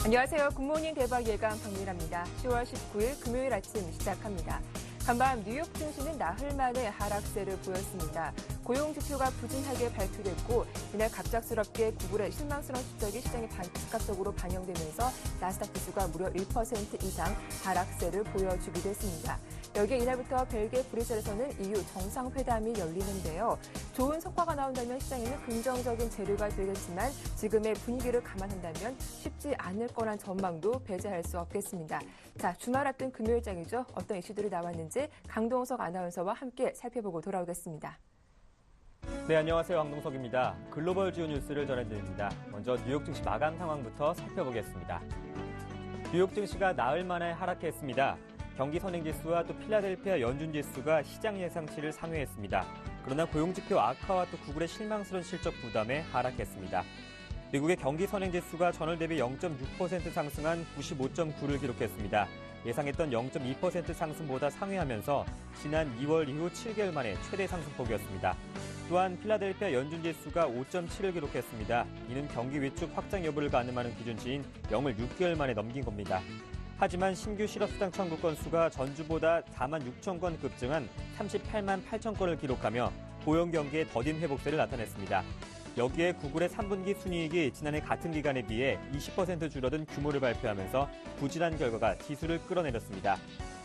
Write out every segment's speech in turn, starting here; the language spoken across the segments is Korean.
안녕하세요. 굿모닝 대박 예감 박민아입니다. 10월 19일 금요일 아침 시작합니다. 간밤 뉴욕 증시는 나흘 만에 하락세를 보였습니다. 고용 지표가 부진하게 발표됐고 이날 갑작스럽게 구글의 실망스러운 실적이 시장에 즉각적으로 반영되면서 나스닥 지수가 무려 1% 이상 하락세를 보여주기도 했습니다. 여기에 이날부터 벨기에 브뤼셀에서는 EU 정상회담이 열리는데요. 좋은 성과가 나온다면 시장에는 긍정적인 재료가 되겠지만 지금의 분위기를 감안한다면 쉽지 않을 거란 전망도 배제할 수 없겠습니다. 자, 주말 앞둔 금요일장이죠. 어떤 이슈들이 나왔는지 강동석 아나운서와 함께 살펴보고 돌아오겠습니다. 네, 안녕하세요. 강동석입니다. 글로벌 주요 뉴스를 전해드립니다. 먼저 뉴욕 증시 마감 상황부터 살펴보겠습니다. 뉴욕 증시가 나흘 만에 하락했습니다. 경기 선행지수와 또 필라델피아 연준지수가 시장 예상치를 상회했습니다. 그러나 고용지표 악화와 또 구글의 실망스러운 실적 부담에 하락했습니다. 미국의 경기 선행지수가 전월 대비 0.6% 상승한 95.9를 기록했습니다. 예상했던 0.2% 상승보다 상회하면서 지난 2월 이후 7개월 만에 최대 상승폭이었습니다. 또한 필라델피아 연준지수가 5.7을 기록했습니다. 이는 경기 위축 확장 여부를 가늠하는 기준치인 0을 6개월 만에 넘긴 겁니다. 하지만 신규 실업수당 청구 건수가 전주보다 4만 6천 건 급증한 38만 8천 건을 기록하며 고용 경기의 더딘 회복세를 나타냈습니다. 여기에 구글의 3분기 순이익이 지난해 같은 기간에 비해 20% 줄어든 규모를 발표하면서 부진한 결과가 지수를 끌어내렸습니다.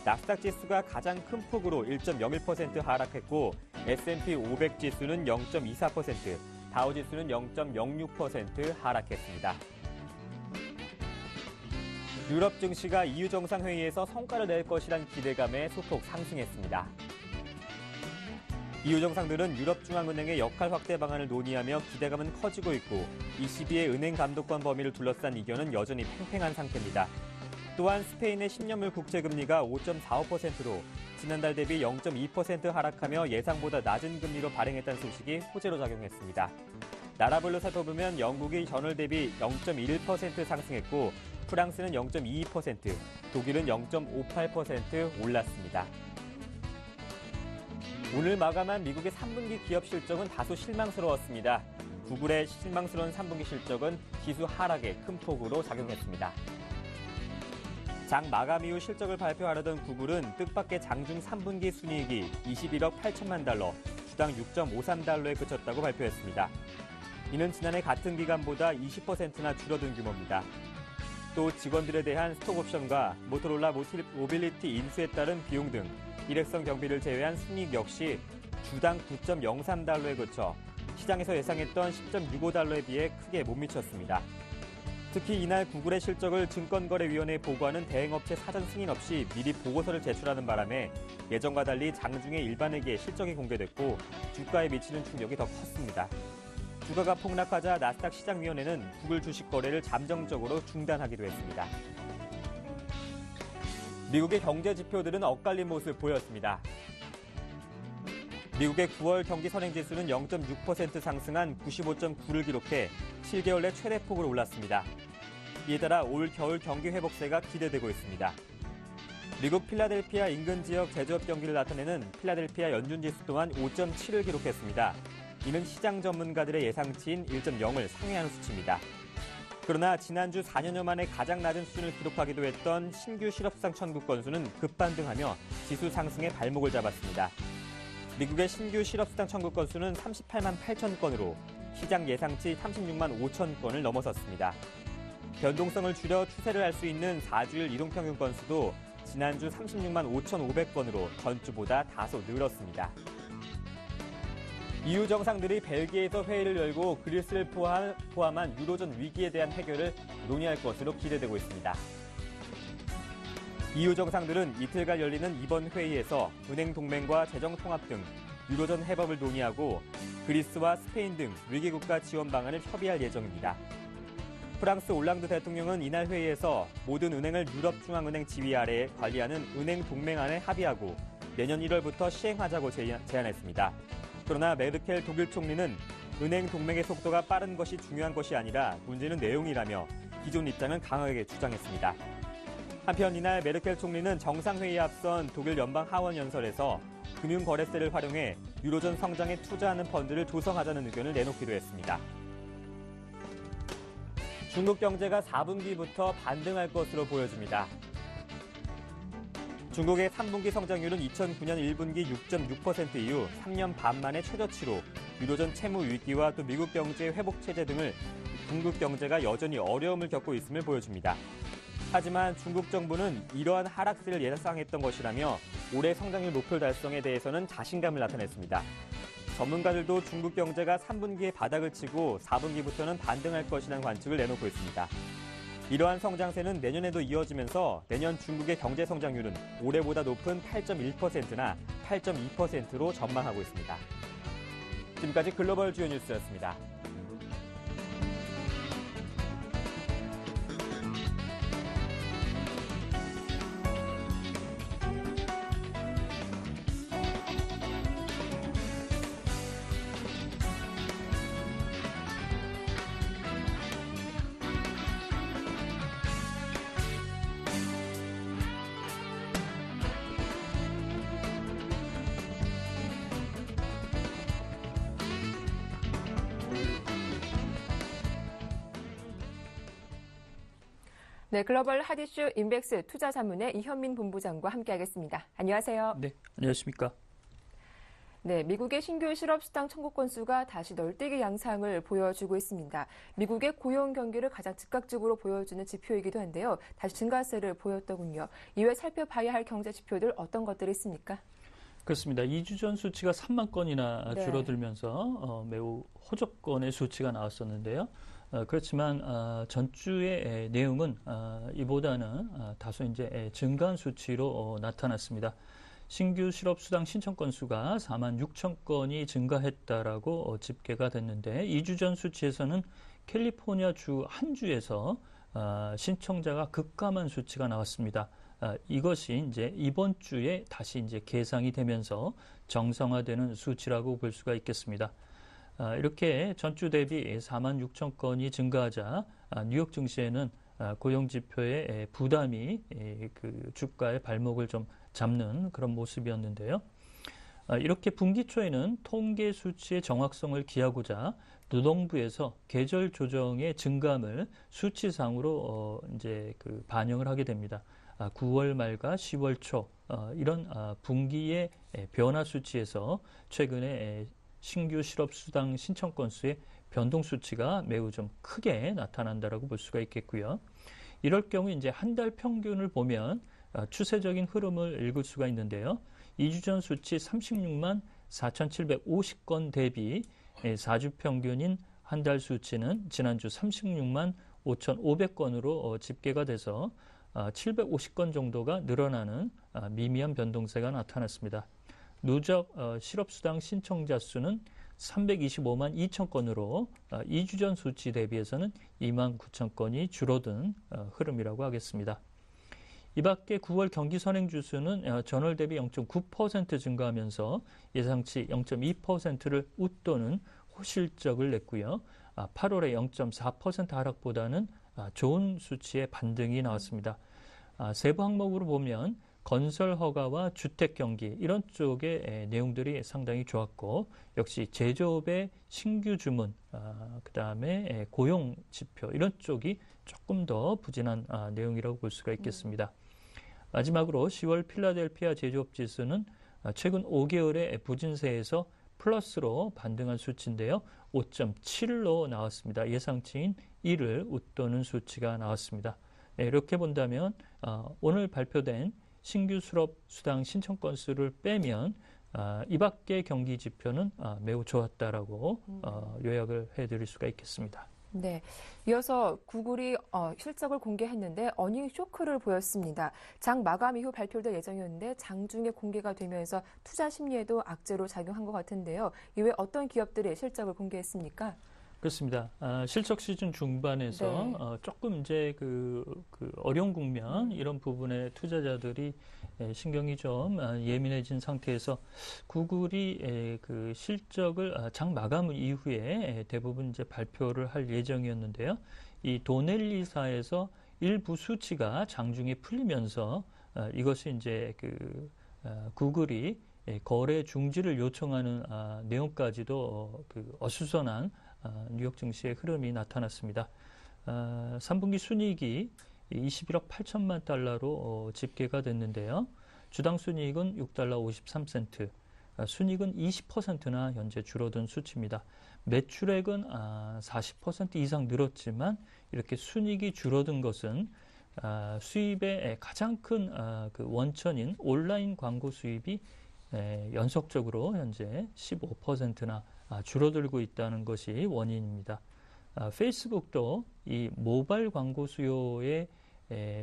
나스닥 지수가 가장 큰 폭으로 1.01% 하락했고 S&P 500 지수는 0.24%, 다우 지수는 0.06% 하락했습니다. 유럽 증시가 EU 정상회의에서 성과를 낼 것이란 기대감에 소폭 상승했습니다. EU 정상들은 유럽중앙은행의 역할 확대 방안을 논의하며 기대감은 커지고 있고 ECB의 은행 감독권 범위를 둘러싼 이견은 여전히 팽팽한 상태입니다. 또한 스페인의 10년물 국채금리가 5.45%로 지난달 대비 0.2% 하락하며 예상보다 낮은 금리로 발행했다는 소식이 호재로 작용했습니다. 나라별로 살펴보면 영국이 전월 대비 0.1% 상승했고 프랑스는 0.22%, 독일은 0.58% 올랐습니다. 오늘 마감한 미국의 3분기 기업 실적은 다소 실망스러웠습니다. 구글의 실망스러운 3분기 실적은 지수 하락에 큰 폭으로 작용했습니다. 장 마감 이후 실적을 발표하려던 구글은 뜻밖의 장중 3분기 순이익이 21억 8천만 달러, 주당 6.53달러에 그쳤다고 발표했습니다. 이는 지난해 같은 기간보다 20%나 줄어든 규모입니다. 또 직원들에 대한 스톡옵션과 모토로라 모빌리티 인수에 따른 비용 등 일회성 경비를 제외한 순이익 역시 주당 9.03달러에 그쳐 시장에서 예상했던 10.65달러에 비해 크게 못 미쳤습니다. 특히 이날 구글의 실적을 증권거래위원회에 보고하는 대행업체 사전 승인 없이 미리 보고서를 제출하는 바람에 예정과 달리 장중에 일반에게 실적이 공개됐고 주가에 미치는 충격이 더 컸습니다. 주가가 폭락하자 나스닥 시장위원회는 구글 주식 거래를 잠정적으로 중단하기도 했습니다. 미국의 경제 지표들은 엇갈린 모습을 보였습니다. 미국의 9월 경기 선행지수는 0.6% 상승한 95.9를 기록해 7개월 내 최대폭으로 올랐습니다. 이에 따라 올 겨울 경기 회복세가 기대되고 있습니다. 미국 필라델피아 인근 지역 제조업 경기를 나타내는 필라델피아 연준지수 또한 5.7을 기록했습니다. 이는 시장 전문가들의 예상치인 1.0을 상회하는 수치입니다. 그러나 지난주 4년여 만에 가장 낮은 수준을 기록하기도 했던 신규 실업수당 청구 건수는 급반등하며 지수 상승에 발목을 잡았습니다. 미국의 신규 실업수당 청구 건수는 38만 8천 건으로 시장 예상치 36만 5천 건을 넘어섰습니다. 변동성을 줄여 추세를 할 수 있는 4주일 이동평균 건수도 지난주 36만 5,500건으로 전주보다 다소 늘었습니다. EU 정상들이 벨기에에서 회의를 열고 그리스를 포함한 유로존 위기에 대한 해결을 논의할 것으로 기대되고 있습니다. EU 정상들은 이틀간 열리는 이번 회의에서 은행 동맹과 재정 통합 등 유로존 해법을 논의하고 그리스와 스페인 등 위기국가 지원 방안을 협의할 예정입니다. 프랑스 올랑드 대통령은 이날 회의에서 모든 은행을 유럽중앙은행 지휘 아래에 관리하는 은행 동맹안에 합의하고 내년 1월부터 시행하자고 제안했습니다. 그러나 메르켈 독일 총리는 은행 동맹의 속도가 빠른 것이 중요한 것이 아니라 문제는 내용이라며 기존 입장을 강하게 주장했습니다. 한편 이날 메르켈 총리는 정상회의에 앞선 독일 연방 하원 연설에서 금융거래세를 활용해 유로존 성장에 투자하는 펀드를 조성하자는 의견을 내놓기도 했습니다. 중국 경제가 4분기부터 반등할 것으로 보여집니다. 중국의 3분기 성장률은 2009년 1분기 6.6% 이후 3년 반 만에 최저치로 유로존 채무 위기와 또 미국 경제 회복 체제 등을 중국 경제가 여전히 어려움을 겪고 있음을 보여줍니다. 하지만 중국 정부는 이러한 하락세를 예상했던 것이라며 올해 성장률 목표 달성에 대해서는 자신감을 나타냈습니다. 전문가들도 중국 경제가 3분기에 바닥을 치고 4분기부터는 반등할 것이라는 관측을 내놓고 있습니다. 이러한 성장세는 내년에도 이어지면서 내년 중국의 경제 성장률은 올해보다 높은 8.1%나 8.2%로 전망하고 있습니다. 지금까지 글로벌 주요 뉴스였습니다. 네, 글로벌 핫이슈 인백스 투자자문의 이현민 본부장과 함께하겠습니다. 안녕하세요. 네, 안녕하십니까. 네, 미국의 신규 실업수당 청구 건수가 다시 널뛰기 양상을 보여주고 있습니다. 미국의 고용 경기를 가장 즉각적으로 보여주는 지표이기도 한데요. 다시 증가세를 보였더군요. 이외 살펴봐야 할 경제 지표들 어떤 것들이 있습니까? 그렇습니다. 2주 전 수치가 3만 건이나 줄어들면서 매우 호조건의 수치가 나왔었는데요. 그렇지만 전주의 내용은 이보다는 다소 이제 증가한 수치로 나타났습니다. 신규 실업수당 신청 건수가 4만 6천 건이 증가했다라고 집계가 됐는데 2주 전 수치에서는 캘리포니아 주 한 주에서 신청자가 급감한 수치가 나왔습니다. 이것이 이제 이번 주에 다시 이제 개상이 되면서 정상화되는 수치라고 볼 수가 있겠습니다. 이렇게 전주 대비 4만 6천 건이 증가하자 뉴욕 증시에는 고용 지표의 부담이 그 주가의 발목을 좀 잡는 그런 모습이었는데요. 이렇게 분기 초에는 통계 수치의 정확성을 기하고자 노동부에서 계절 조정의 증감을 수치상으로 이제 그 반영을 하게 됩니다. 9월 말과 10월 초 이런 분기의 변화 수치에서 최근에 신규 실업수당 신청 건수의 변동 수치가 매우 좀 크게 나타난다라고 볼 수가 있겠고요. 이럴 경우 이제 한 달 평균을 보면 추세적인 흐름을 읽을 수가 있는데요. 2주 전 수치 36만 4,750건 대비 4주 평균인 한 달 수치는 지난주 36만 5,500건으로 집계가 돼서 750건 정도가 늘어나는 미미한 변동세가 나타났습니다. 누적 실업수당 신청자 수는 325만 2천 건으로 2주 전 수치 대비해서는 2만 9천 건이 줄어든 흐름이라고 하겠습니다. 이 밖에 9월 경기 선행지수는 전월 대비 0.9% 증가하면서 예상치 0.2%를 웃도는 호실적을 냈고요. 8월에 0.4% 하락보다는 좋은 수치의 반등이 나왔습니다. 세부 항목으로 보면 건설 허가와 주택 경기 이런 쪽의 내용들이 상당히 좋았고 역시 제조업의 신규 주문, 그다음에 고용 지표 이런 쪽이 조금 더 부진한 내용이라고 볼 수가 있겠습니다. 마지막으로 10월 필라델피아 제조업 지수는 최근 5개월의 부진세에서 플러스로 반등한 수치인데요. 5.7로 나왔습니다. 예상치인 1을 웃도는 수치가 나왔습니다. 이렇게 본다면 오늘 발표된 신규 실업수당 신청 건수를 빼면 이 밖의 경기 지표는 매우 좋았다라고 요약을 해드릴 수가 있겠습니다. 네, 이어서 구글이 실적을 공개했는데 어닝 쇼크를 보였습니다. 장 마감 이후 발표될 예정이었는데 장중에 공개가 되면서 투자 심리에도 악재로 작용한 것 같은데요. 이외에 어떤 기업들이 실적을 공개했습니까? 그렇습니다. 실적 시즌 중반에서 네. 조금 이제 그 어려운 국면 이런 부분에 투자자들이 신경이 좀 예민해진 상태에서 구글이 그 실적을 장 마감 이후에 대부분 이제 발표를 할 예정이었는데요. 이 도넬리사에서 일부 수치가 장중에 풀리면서 이것이 이제 그 구글이 거래 중지를 요청하는 내용까지도 그 어수선한 뉴욕 증시의 흐름이 나타났습니다. 3분기 순이익이 21억 8천만 달러로 집계가 됐는데요. 주당 순이익은 6달러 53센트, 순이익은 20%나 현재 줄어든 수치입니다. 매출액은 40% 이상 늘었지만 이렇게 순이익이 줄어든 것은 수입의 가장 큰 그 원천인 온라인 광고 수입이 연속적으로 현재 15%나 줄어들고 있다는 것이 원인입니다. 페이스북도 이 모바일 광고 수요의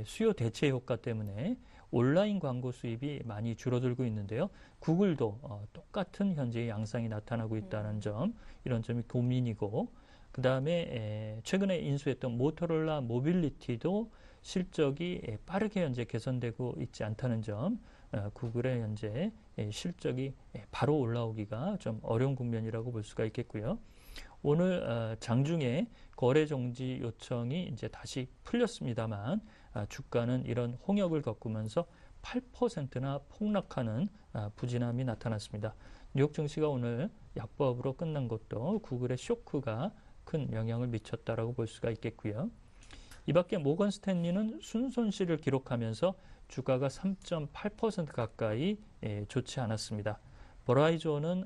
수요 대체 효과 때문에 온라인 광고 수입이 많이 줄어들고 있는데요. 구글도 똑같은 현재의 양상이 나타나고 있다는 점, 이런 점이 고민이고, 그 다음에 최근에 인수했던 모토로라 모빌리티도 실적이 빠르게 현재 개선되고 있지 않다는 점, 구글의 현재 실적이 바로 올라오기가 좀 어려운 국면이라고 볼 수가 있겠고요. 오늘 장중에 거래 정지 요청이 이제 다시 풀렸습니다만 주가는 이런 홍역을 겪으면서 8%나 폭락하는 부진함이 나타났습니다. 뉴욕 증시가 오늘 약보합으로 끝난 것도 구글의 쇼크가 큰 영향을 미쳤다라고 볼 수가 있겠고요. 이 밖에 모건 스탠리는 순손실을 기록하면서 주가가 3.8% 가까이 좋지 않았습니다. 버라이존은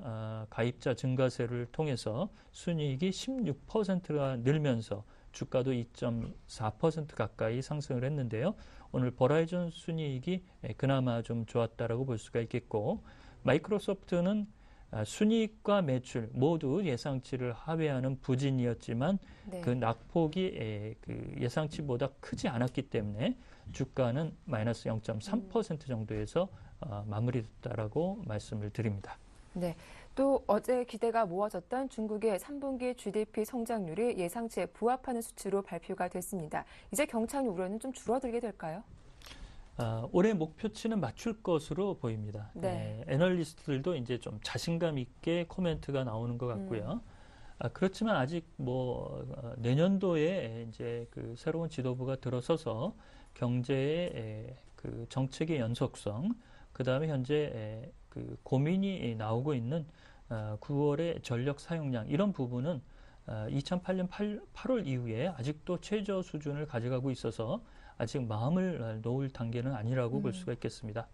가입자 증가세를 통해서 순이익이 16%가 늘면서 주가도 2.4% 가까이 상승을 했는데요. 오늘 버라이존 순이익이 그나마 좀 좋았다라고 볼 수가 있겠고, 마이크로소프트는 순이익과 매출 모두 예상치를 하회하는 부진이었지만 네. 그 낙폭이 그 예상치보다 크지 않았기 때문에 주가는 마이너스 0.3% 정도에서 마무리됐다라고 말씀을 드립니다. 네. 또 어제 기대가 모아졌던 중국의 3분기 GDP 성장률이 예상치에 부합하는 수치로 발표가 됐습니다. 이제 경착륙 우려는 좀 줄어들게 될까요? 올해 목표치는 맞출 것으로 보입니다. 네. 애널리스트들도 이제 좀 자신감 있게 코멘트가 나오는 것 같고요. 그렇지만 아직 내년도에 이제 그 새로운 지도부가 들어서서 경제의 그 정책의 연속성, 그 다음에 현재 그 고민이 나오고 있는 9월의 전력 사용량, 이런 부분은 2008년 8월 이후에 아직도 최저 수준을 가져가고 있어서 아직 마음을 놓을 단계는 아니라고 볼 수가 있겠습니다.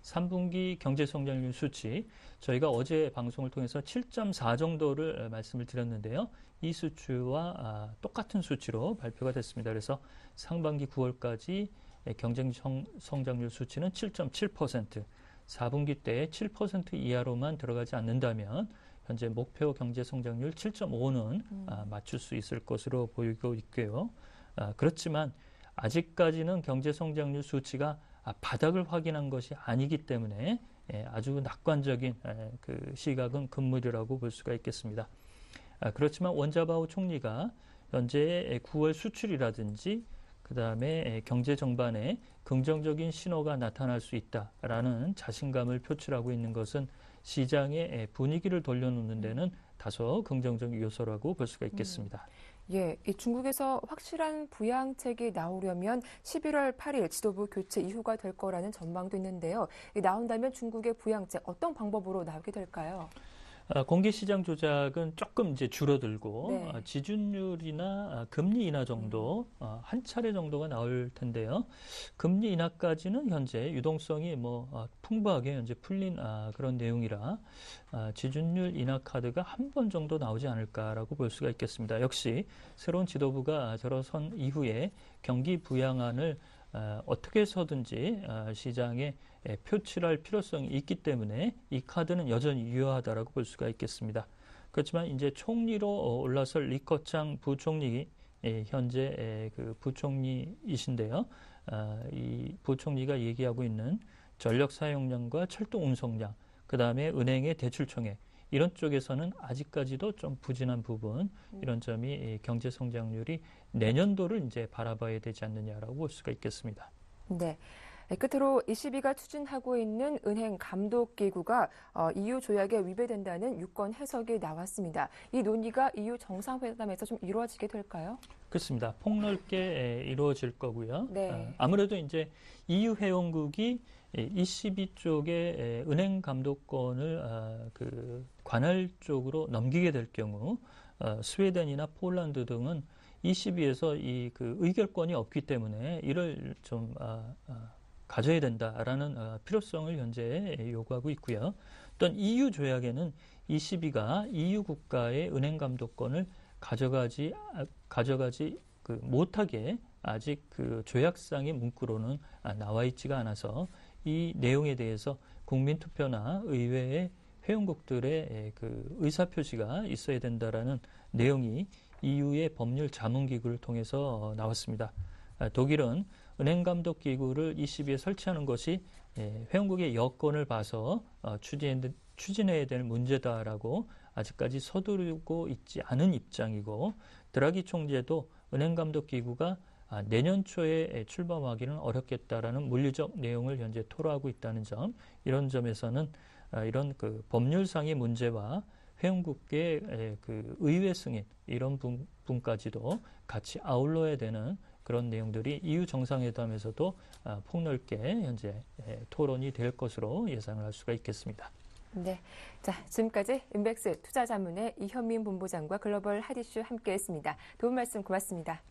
3분기 경제성장률 수치, 저희가 어제 방송을 통해서 7.4 정도를 말씀을 드렸는데요. 이 수치와 똑같은 수치로 발표가 됐습니다. 그래서 상반기 9월까지 경제성장률 수치는 7.7%, 4분기 때 7% 이하로만 들어가지 않는다면 현재 목표 경제성장률 7.5는 맞출 수 있을 것으로 보이고 있고요. 그렇지만 아직까지는 경제성장률 수치가 바닥을 확인한 것이 아니기 때문에 아주 낙관적인 그 시각은 금물이라고 볼 수가 있겠습니다. 그렇지만 원자바오 총리가 현재의 9월 수출이라든지 그 다음에 경제 전반에 긍정적인 신호가 나타날 수 있다라는 자신감을 표출하고 있는 것은 시장의 분위기를 돌려놓는 데는 다소 긍정적인 요소라고 볼 수가 있겠습니다. 예, 이 중국에서 확실한 부양책이 나오려면 11월 8일 지도부 교체 이후가 될 거라는 전망도 있는데요. 나온다면 중국의 부양책 어떤 방법으로 나오게 될까요? 공개시장 조작은 조금 이제 줄어들고 네. 지준율이나 금리 인하 정도 한 차례 정도가 나올 텐데요. 금리 인하까지는 현재 유동성이 풍부하게 현재 풀린 그런 내용이라 지준율 인하 카드가 한 번 정도 나오지 않을까라고 볼 수가 있겠습니다. 역시 새로운 지도부가 들어선 이후에 경기 부양안을 어떻게 해서든지 시장에 표출할 필요성이 있기 때문에 이 카드는 여전히 유효하다라고 볼 수가 있겠습니다. 그렇지만 이제 총리로 올라설 리커창 부총리 현재 그 부총리이신데요. 이 부총리가 얘기하고 있는 전력 사용량과 철도 운송량, 그 다음에 은행의 대출 총액, 이런 쪽에서는 아직까지도 좀 부진한 부분, 이런 점이 경제 성장률이 내년도를 이제 바라봐야 되지 않느냐라고 볼 수가 있겠습니다. 네. 끝으로 ECB가 추진하고 있는 은행 감독기구가 EU 조약에 위배된다는 유권 해석이 나왔습니다. 이 논의가 EU 정상회담에서 좀 이루어지게 될까요? 그렇습니다. 폭넓게 이루어질 거고요. 네. 아무래도 이제 EU 회원국이 ECB 쪽에 은행 감독권을 그 관할 쪽으로 넘기게 될 경우 스웨덴이나 폴란드 등은 ECB에서 이 그 의결권이 없기 때문에 이를 좀 가져야 된다라는 필요성을 현재 요구하고 있고요. 또한 EU 조약에는 ECB가 EU 국가의 은행 감독권을 가져가지 못하게 아직 그 조약상의 문구로는 나와 있지가 않아서 이 내용에 대해서 국민투표나 의회의 회원국들의 그 의사표시가 있어야 된다라는 내용이 EU의 법률 자문기구를 통해서 나왔습니다. 독일은 은행감독기구를 ECB에 설치하는 것이 회원국의 여건을 봐서 추진해야 될 문제다라고 아직까지 서두르고 있지 않은 입장이고, 드라기 총재도 은행감독기구가 내년 초에 출범하기는 어렵겠다라는 물리적 내용을 현재 토로하고 있다는 점, 이런 점에서는 이런 그 법률상의 문제와 회원국의 그 의회 승인 이런 부분까지도 같이 아울러야 되는 그런 내용들이 EU 정상회담에서도 폭넓게 현재 토론이 될 것으로 예상을 할 수가 있겠습니다. 네, 자 지금까지 인백스 투자자문의 이현민 본부장과 글로벌 핫이슈 함께했습니다. 도움 말씀 고맙습니다.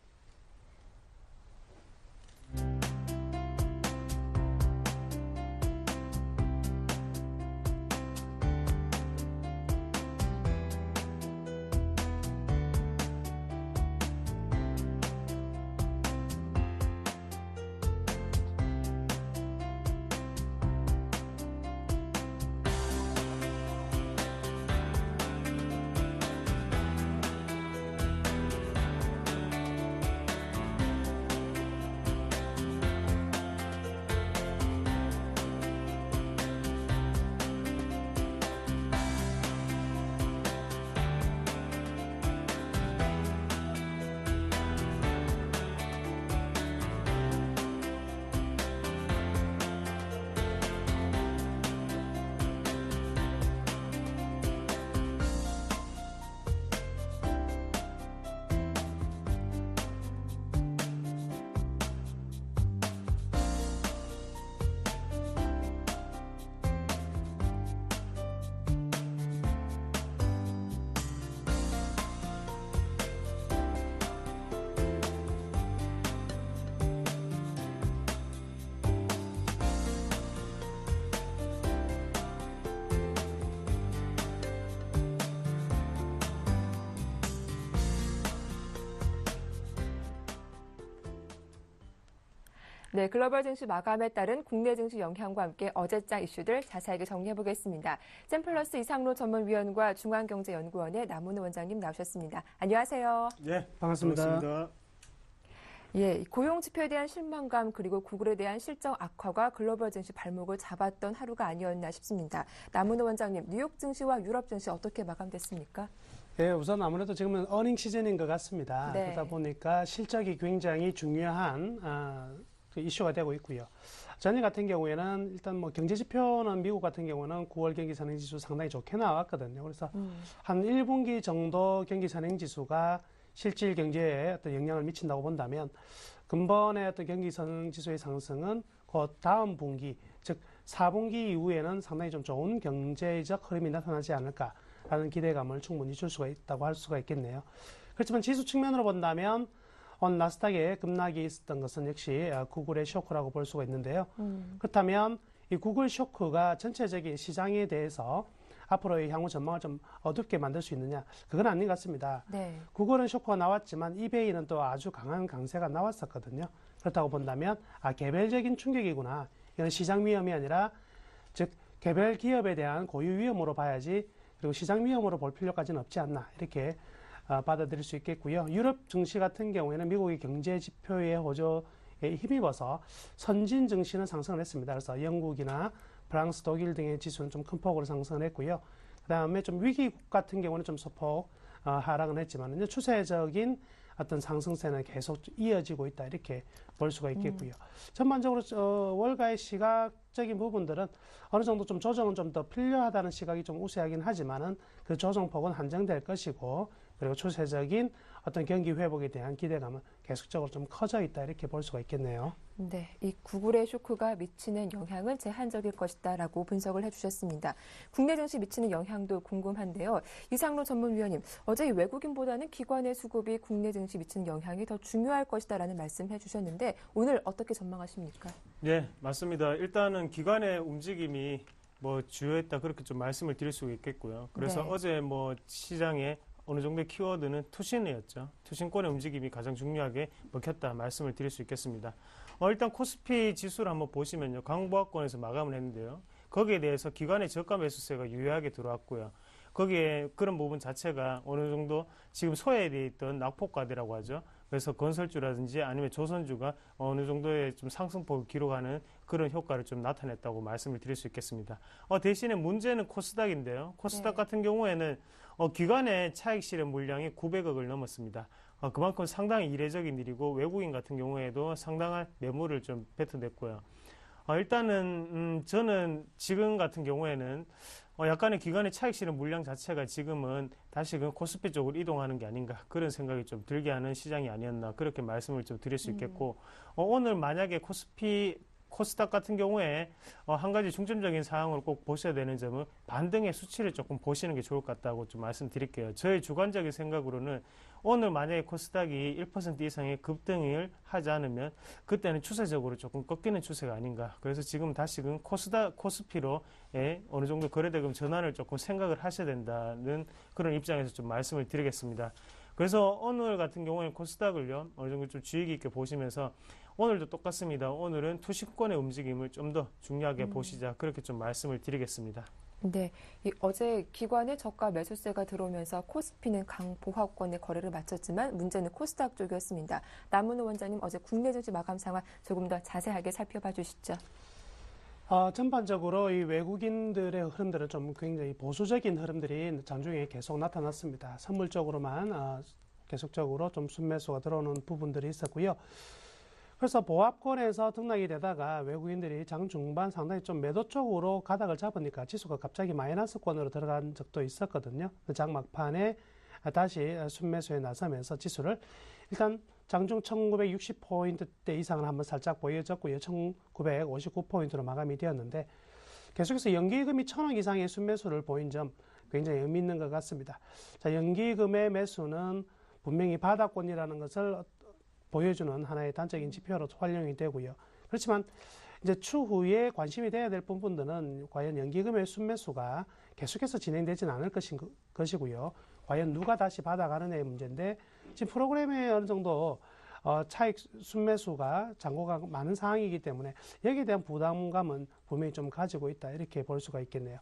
네, 글로벌 증시 마감에 따른 국내 증시 영향과 함께 어제장 이슈들 자세하게 정리해보겠습니다. 샘플러스 이상로 전문위원과 중앙경제연구원의 남은호 원장님 나오셨습니다. 안녕하세요. 네, 반갑습니다. 예, 고용 지표에 대한 실망감 그리고 구글에 대한 실적 악화가 글로벌 증시 발목을 잡았던 하루가 아니었나 싶습니다. 남은호 원장님, 뉴욕 증시와 유럽 증시 어떻게 마감됐습니까? 예, 우선 아무래도 지금은 어닝 시즌인 것 같습니다. 네. 그러다 보니까 실적이 굉장히 중요한 그 이슈가 되고 있고요. 전일 같은 경우에는 일단 뭐 경제 지표는 미국 같은 경우는 9월 경기 선행 지수 상당히 좋게 나왔거든요. 그래서 한 1분기 정도 경기 선행 지수가 실질 경제에 어떤 영향을 미친다고 본다면 근본의 어떤 경기 선행 지수의 상승은 곧 다음 분기, 즉 4분기 이후에는 상당히 좀 좋은 경제적 흐름이 나타나지 않을까라는 기대감을 충분히 줄 수가 있다고 할 수가 있겠네요. 그렇지만 지수 측면으로 본다면 오늘 나스닥에 급락이 있었던 것은 역시 구글의 쇼크라고 볼 수가 있는데요. 그렇다면 이 구글 쇼크가 전체적인 시장에 대해서 앞으로의 향후 전망을 좀 어둡게 만들 수 있느냐? 그건 아닌 것 같습니다. 네. 구글은 쇼크가 나왔지만 이베이는 또 아주 강한 강세가 나왔었거든요. 그렇다고 본다면 개별적인 충격이구나. 이건 시장 위험이 아니라 즉 개별 기업에 대한 고유 위험으로 봐야지 그리고 시장 위험으로 볼 필요까지는 없지 않나 이렇게 받아들일 수 있겠고요. 유럽 증시 같은 경우에는 미국의 경제 지표의 호조에 힘입어서 선진 증시는 상승을 했습니다. 그래서 영국이나 프랑스, 독일 등의 지수는 좀 큰 폭으로 상승을 했고요. 그 다음에 좀 위기국 같은 경우는 좀 소폭 하락은 했지만 추세적인 어떤 상승세는 계속 이어지고 있다 이렇게 볼 수가 있겠고요. 전반적으로 월가의 시각적인 부분들은 어느 정도 좀 조정은 좀 더 필요하다는 시각이 좀 우세하긴 하지만은 그 조정폭은 한정될 것이고 그리고 추세적인 어떤 경기 회복에 대한 기대감은 계속적으로 좀 커져 있다 이렇게 볼 수가 있겠네요. 네, 이 구글의 쇼크가 미치는 영향은 제한적일 것이다라고 분석을 해주셨습니다. 국내 증시 미치는 영향도 궁금한데요. 이상로 전문위원님, 어제 이 외국인보다는 기관의 수급이 국내 증시 미치는 영향이 더 중요할 것이다라는 말씀해 주셨는데 오늘 어떻게 전망하십니까? 네, 맞습니다. 일단은 기관의 움직임이 주요했다 그렇게 좀 말씀을 드릴 수 있겠고요. 그래서 네. 어제 시장에 어느 정도의 키워드는 투신이었죠. 투신권의 움직임이 가장 중요하게 먹혔다 말씀을 드릴 수 있겠습니다. 일단 코스피 지수를 한번 보시면요. 강보합권에서 마감을 했는데요. 거기에 대해서 기관의 저가 매수세가 유효하게 들어왔고요. 거기에 그런 부분 자체가 어느 정도 지금 소외되어 있던 낙폭과대라고 하죠. 그래서 건설주라든지 아니면 조선주가 어느 정도의 좀 상승폭을 기록하는 그런 효과를 좀 나타냈다고 말씀을 드릴 수 있겠습니다. 대신에 문제는 코스닥인데요. 코스닥 네. 같은 경우에는 기관의 차익 실현 물량이 900억을 넘었습니다. 그만큼 상당히 이례적인 일이고 외국인 같은 경우에도 상당한 매물을 좀 뱉어냈고요. 일단은 저는 지금 같은 경우에는 약간의 기관의 차익 실현 물량 자체가 지금은 다시금 코스피 쪽으로 이동하는 게 아닌가 그런 생각이 좀 들게 하는 시장이 아니었나 그렇게 말씀을 좀 드릴 수 있겠고 오늘 만약에 코스닥 같은 경우에 한 가지 중점적인 사항을 꼭 보셔야 되는 점은 반등의 수치를 조금 보시는 게 좋을 것 같다고 좀 말씀드릴게요. 저의 주관적인 생각으로는 오늘 만약에 코스닥이 1% 이상의 급등을 하지 않으면 그때는 추세적으로 조금 꺾이는 추세가 아닌가. 그래서 지금 다시금 코스피로 어느 정도 거래대금 전환을 조금 생각을 하셔야 된다는 그런 입장에서 좀 말씀을 드리겠습니다. 그래서 오늘 같은 경우에 코스닥을요, 어느 정도 좀 주의 깊게 보시면서 오늘도 똑같습니다. 오늘은 투신권의 움직임을 좀 더 중요하게 보시자. 그렇게 좀 말씀을 드리겠습니다. 네, 어제 기관의 저가 매수세가 들어오면서 코스피는 강보합권의 거래를 마쳤지만 문제는 코스닥 쪽이었습니다. 남은호 원장님, 어제 국내 증시 마감 상황 조금 더 자세하게 살펴봐 주시죠. 전반적으로 이 외국인들의 흐름들은 좀 굉장히 보수적인 흐름들이 장중에 계속 나타났습니다. 선물 쪽으로만 계속적으로 좀 순매수가 들어오는 부분들이 있었고요. 그래서 보합권에서 등락이 되다가 외국인들이 장 중반 상당히 좀 매도 쪽으로 가닥을 잡으니까 지수가 갑자기 마이너스권으로 들어간 적도 있었거든요. 장 막판에 다시 순매수에 나서면서 지수를 일단 장중 1960포인트대 이상을 한번 살짝 보여줬고요. 1959포인트로 마감이 되었는데 계속해서 연기금이 1,000억 이상의 순매수를 보인 점 굉장히 의미 있는 것 같습니다. 자, 연기금의 매수는 분명히 바닥권이라는 것을 보여주는 하나의 단적인 지표로 활용이 되고요. 그렇지만 이제 추후에 관심이 돼야 될 부분들은 과연 연기금의 순매수가 계속해서 진행되지는 않을 것이고요. 과연 누가 다시 받아가느냐의 문제인데 지금 프로그램에 어느 정도 차익 순매수가 잔고가 많은 상황이기 때문에 여기에 대한 부담감은 분명히 좀 가지고 있다 이렇게 볼 수가 있겠네요.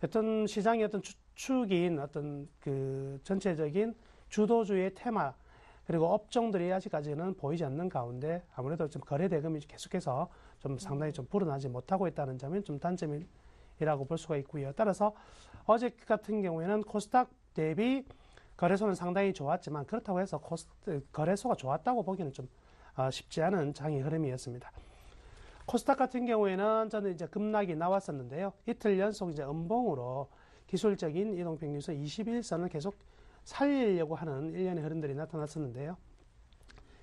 어떤 시장의 어떤 주축인 어떤 그 전체적인 주도주의 테마 그리고 업종들이 아직까지는 보이지 않는 가운데 아무래도 좀 거래 대금이 계속해서 좀 상당히 좀 불어나지 못하고 있다는 점은 좀 단점이라고 볼 수가 있고요. 따라서 어제 같은 경우에는 코스닥 대비 거래소는 상당히 좋았지만 그렇다고 해서 거래소가 좋았다고 보기는 좀 쉽지 않은 장의 흐름이었습니다. 코스닥 같은 경우에는 저는 이제 급락이 나왔었는데요. 이틀 연속 이제 음봉으로 기술적인 이동평균선 21선을 계속 살리려고 하는 일련의 흐름들이 나타났었는데요.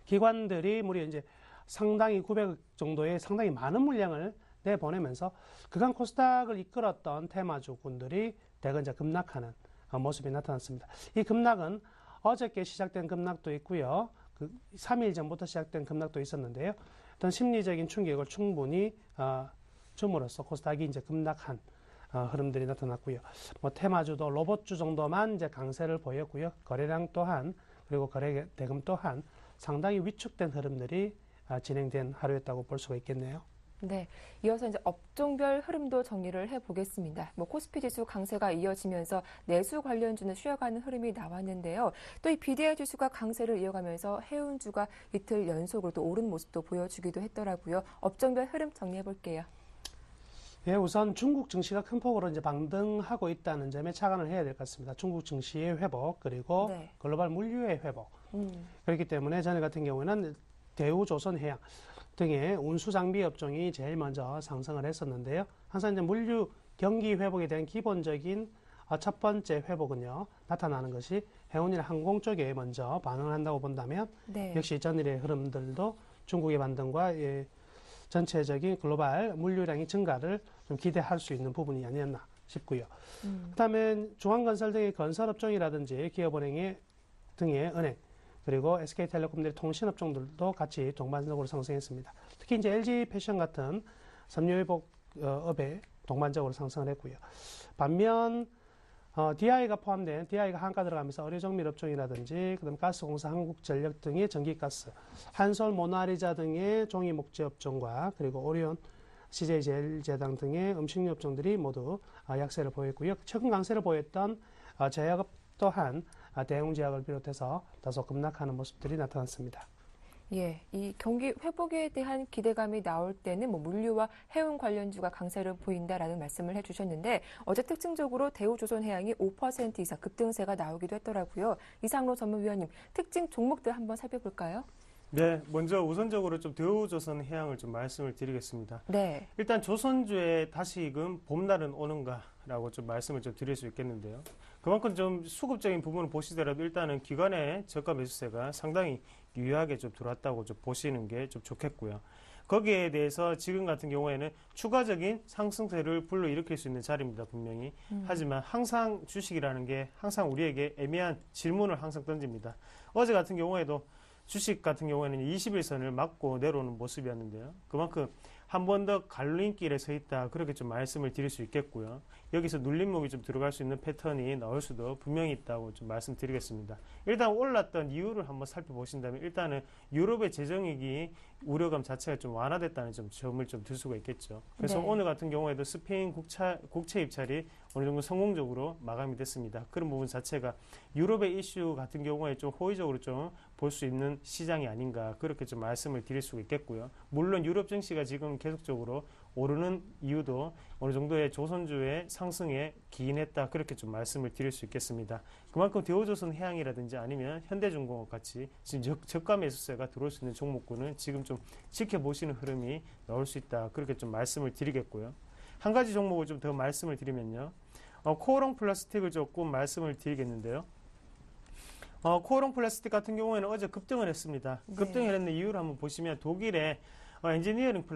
기관들이 무려 이제 상당히 900억 정도의 상당히 많은 물량을 내보내면서 그간 코스닥을 이끌었던 테마주군들이 대거 이제 급락하는 모습이 나타났습니다. 이 급락은 어저께 시작된 급락도 있고요. 3일 전부터 시작된 급락도 있었는데요. 어떤 심리적인 충격을 충분히 줌으로써 코스닥이 이제 급락한 흐름들이 나타났고요. 테마주도 로봇주 정도만 이제 강세를 보였고요. 거래량 또한 그리고 거래 대금 또한 상당히 위축된 흐름들이 진행된 하루였다고 볼 수가 있겠네요. 네, 이어서 이제 업종별 흐름도 정리를 해보겠습니다. 코스피 지수 강세가 이어지면서 내수 관련주는 쉬어가는 흐름이 나왔는데요. 또 이 BDI 지수가 강세를 이어가면서 해운주가 이틀 연속으로 또 오른 모습도 보여주기도 했더라고요. 업종별 흐름 정리해볼게요. 예, 우선 중국 증시가 큰 폭으로 이제 반등하고 있다는 점에 착안을 해야 될 것 같습니다. 중국 증시의 회복 그리고 네. 글로벌 물류의 회복. 그렇기 때문에 저희 같은 경우에는 대우조선해양 등의 운수 장비 업종이 제일 먼저 상승을 했었는데요. 항상 이제 물류 경기 회복에 대한 기본적인 첫 번째 회복은요, 나타나는 것이 해운이나 항공 쪽에 먼저 반응을 한다고 본다면 네. 역시 전일의 흐름들도 중국의 반등과 전체적인 글로벌 물류량의 증가를 좀 기대할 수 있는 부분이 아니었나 싶고요. 그다음에 중앙건설 등의 건설업종이라든지 기업은행 등의 은행 그리고 SK텔레콤 등 통신업종들도 같이 동반적으로 상승했습니다. 특히 이제 LG패션 같은 섬유회복 업에 동반적으로 상승을 했고요. 반면 DI가 포함된 DI가 한가 들어가면서 의료정밀업종이라든지 그다음 가스공사, 한국전력 등의 전기가스, 한솔, 모나리자 등의 종이목재업종과 그리고 오리온, CJ제일제당 등의 음식료 업종들이 모두 약세를 보였고요. 최근 강세를 보였던 제약업 또한 대웅제약을 비롯해서 다소 급락하는 모습들이 나타났습니다. 예, 이 경기 회복에 대한 기대감이 나올 때는 뭐 물류와 해운 관련주가 강세를 보인다라는 말씀을 해주셨는데 어제 특징적으로 대우조선해양이 5% 이상 급등세가 나오기도 했더라고요. 이상로 전문위원님, 특징 종목들 한번 살펴볼까요? 네, 먼저 우선적으로 좀 대우조선해양을 좀 말씀을 드리겠습니다. 네. 일단 조선주의 다시금 봄날은 오는가라고 좀 말씀을 좀 드릴 수 있겠는데요. 그만큼 좀 수급적인 부분을 보시더라도 일단은 기관의 저가 매수세가 상당히 유효하게 좀 들어왔다고 좀 보시는 게 좀 좋겠고요. 거기에 대해서 지금 같은 경우에는 추가적인 상승세를 불러일으킬 수 있는 자리입니다, 분명히. 하지만 항상 주식이라는 게 항상 우리에게 애매한 질문을 항상 던집니다. 어제 같은 경우에도 주식 같은 경우에는 21선을 막고 내려오는 모습이었는데요. 그만큼 한 번 더 갈림길에 서 있다, 그렇게 좀 말씀을 드릴 수 있겠고요. 여기서 눌림목이 좀 들어갈 수 있는 패턴이 나올 수도 분명히 있다고 좀 말씀드리겠습니다. 일단 올랐던 이유를 한번 살펴보신다면 일단은 유럽의 재정위기 우려감 자체가 좀 완화됐다는 점을 좀 들 수가 있겠죠. 그래서 네. 오늘 같은 경우에도 스페인 국채 입찰이 어느 정도 성공적으로 마감이 됐습니다. 그런 부분 자체가 유럽의 이슈 같은 경우에 좀 호의적으로 좀 볼 수 있는 시장이 아닌가, 그렇게 좀 말씀을 드릴 수가 있겠고요. 물론 유럽 증시가 지금 계속적으로 오르는 이유도 어느 정도의 조선주의 상승에 기인했다, 그렇게 좀 말씀을 드릴 수 있겠습니다. 그만큼 대우조선해양이라든지 아니면 현대중공업 같이 지금 저가 매수세가 들어올 수 있는 종목군은 지금 좀 지켜보시는 흐름이 나올 수 있다, 그렇게 좀 말씀을 드리겠고요. 한 가지 종목을 좀 더 말씀을 드리면요. 코오롱 플라스틱을 조금 말씀을 드리겠는데요. 코오롱 플라스틱 같은 경우에는 어제 급등을 했습니다. 네. 급등을 했는 이유를 한번 보시면 독일의 엔지니어링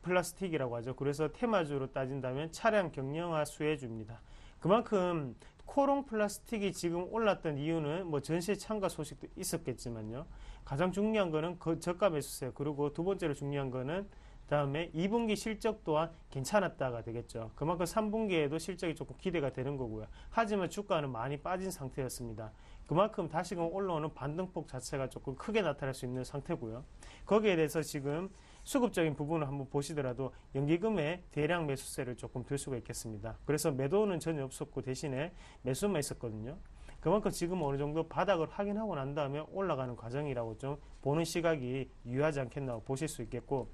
플라스틱이라고 하죠. 그래서 테마주로 따진다면 차량 경량화 수혜주입니다. 그만큼 코오롱 플라스틱이 지금 올랐던 이유는 뭐 전시회 참가 소식도 있었겠지만요. 가장 중요한 거는 저가 매수세, 그리고 두 번째로 중요한 거는 다음에 2분기 실적 또한 괜찮았다가 되겠죠. 그만큼 3분기에도 실적이 조금 기대가 되는 거고요. 하지만 주가는 많이 빠진 상태였습니다. 그만큼 다시금 올라오는 반등폭 자체가 조금 크게 나타날 수 있는 상태고요. 거기에 대해서 지금 수급적인 부분을 한번 보시더라도 연기금의 대량 매수세를 조금 들 수가 있겠습니다. 그래서 매도는 전혀 없었고 대신에 매수만 있었거든요. 그만큼 지금 어느 정도 바닥을 확인하고 난 다음에 올라가는 과정이라고 좀 보는 시각이 유효하지 않겠나 보실 수 있겠고,